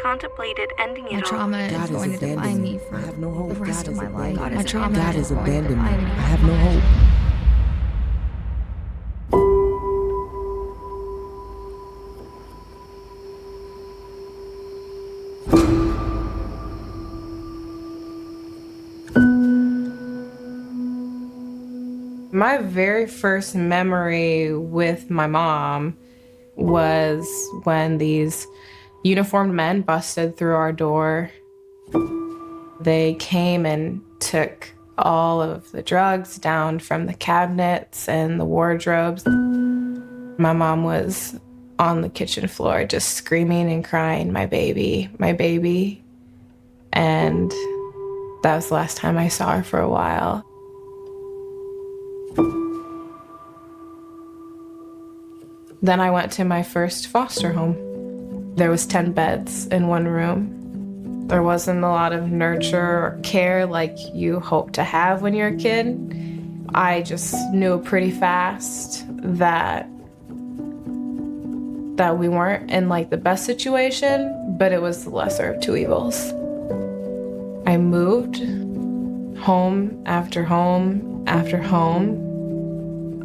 contemplated ending My it all. trauma is going to define me for I have no hope. the rest God of has my life. abandoned My me. trauma God is has going to abandoned me. define me. I have no hope. My very first memory with my mom was when these uniformed men busted through our door. They came and took all of the drugs down from the cabinets and the wardrobes. My mom was on the kitchen floor just screaming and crying, my baby, my baby. And that was the last time I saw her for a while. Then I went to my first foster home. There was 10 beds in one room. There wasn't a lot of nurture or care like you hope to have when you're a kid. I just knew pretty fast that we weren't in like the best situation, but it was the lesser of two evils. I moved home after home after home.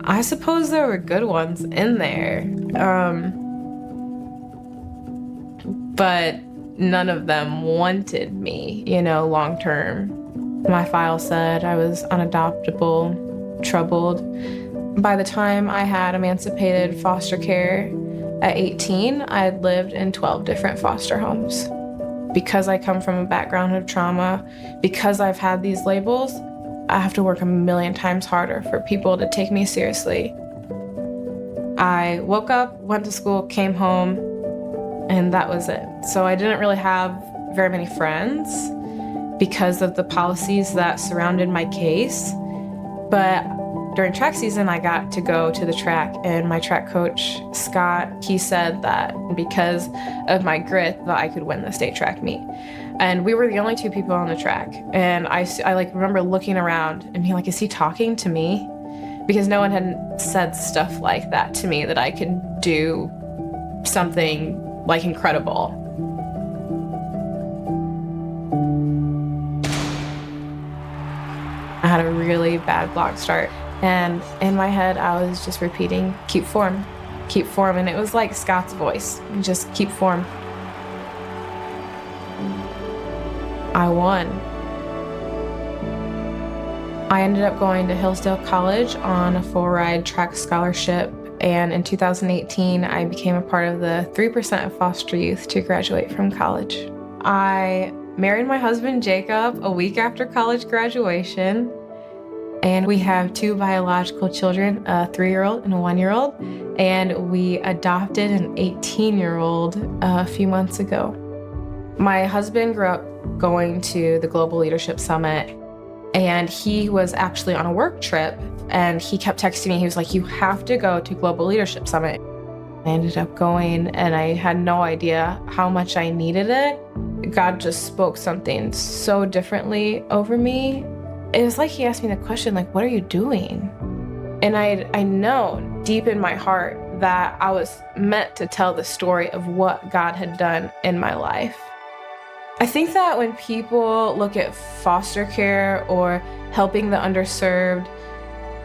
I suppose there were good ones in there, but none of them wanted me, long term. My file said I was unadoptable, troubled. By the time I had emancipated foster care at 18, I had lived in 12 different foster homes. Because I come from a background of trauma, because I've had these labels, I have to work a million times harder for people to take me seriously. I woke up, went to school, came home, and that was it. So I didn't really have very many friends because of the policies that surrounded my case. But during track season, I got to go to the track, and my track coach, Scott, he said that because of my grit that I could win the state track meet. And we were the only two people on the track. And I remember looking around and being like, is he talking to me? Because no one had said stuff like that to me, that I could do something like incredible. I had a really bad block start. And in my head, I was just repeating, keep form. And it was like Scott's voice, just keep form. I won. I ended up going to Hillsdale College on a full-ride track scholarship, and in 2018, I became a part of the 3% of foster youth to graduate from college. I married my husband, Jacob, a week after college graduation, and we have two biological children, a 3-year-old and a 1-year-old, and we adopted an 18-year-old a few months ago. My husband grew up going to the Global Leadership Summit, and he was actually on a work trip, and he kept texting me. He was like, you have to go to Global Leadership Summit. I ended up going, and I had no idea how much I needed it. God just spoke something so differently over me. It was like he asked me the question, like, what are you doing? And I know deep in my heart that I was meant to tell the story of what God had done in my life. I think that when people look at foster care or helping the underserved,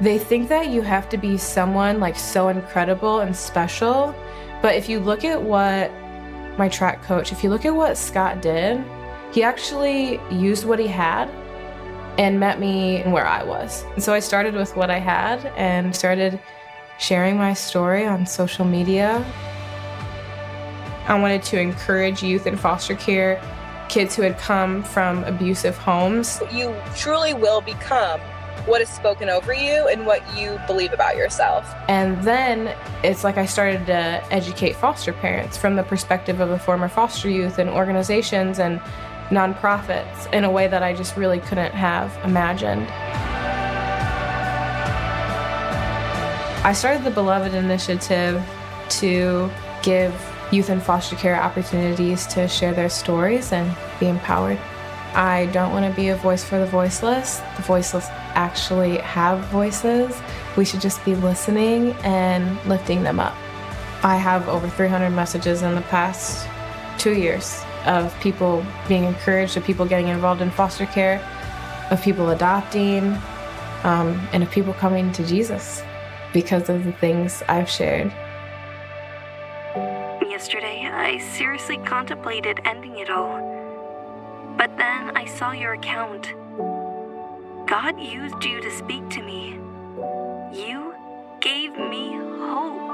they think that you have to be someone like so incredible and special. But if you look at what my track coach, if you look at what Scott did, he actually used what he had and met me where I was. And so I started with what I had and started sharing my story on social media. I wanted to encourage youth in foster care, kids who had come from abusive homes. You truly will become what is spoken over you and what you believe about yourself. And then it's like I started to educate foster parents from the perspective of a former foster youth and organizations and nonprofits in a way that I just really couldn't have imagined. I started the Beloved Initiative to give youth in foster care opportunities to share their stories and be empowered. I don't want to be a voice for the voiceless. The voiceless actually have voices. We should just be listening and lifting them up. I have over 300 messages in the past 2 years of people being encouraged, of people getting involved in foster care, of people adopting, and of people coming to Jesus because of the things I've shared. Yesterday, I seriously contemplated ending it all. But then I saw your account. God used you to speak to me. You gave me hope.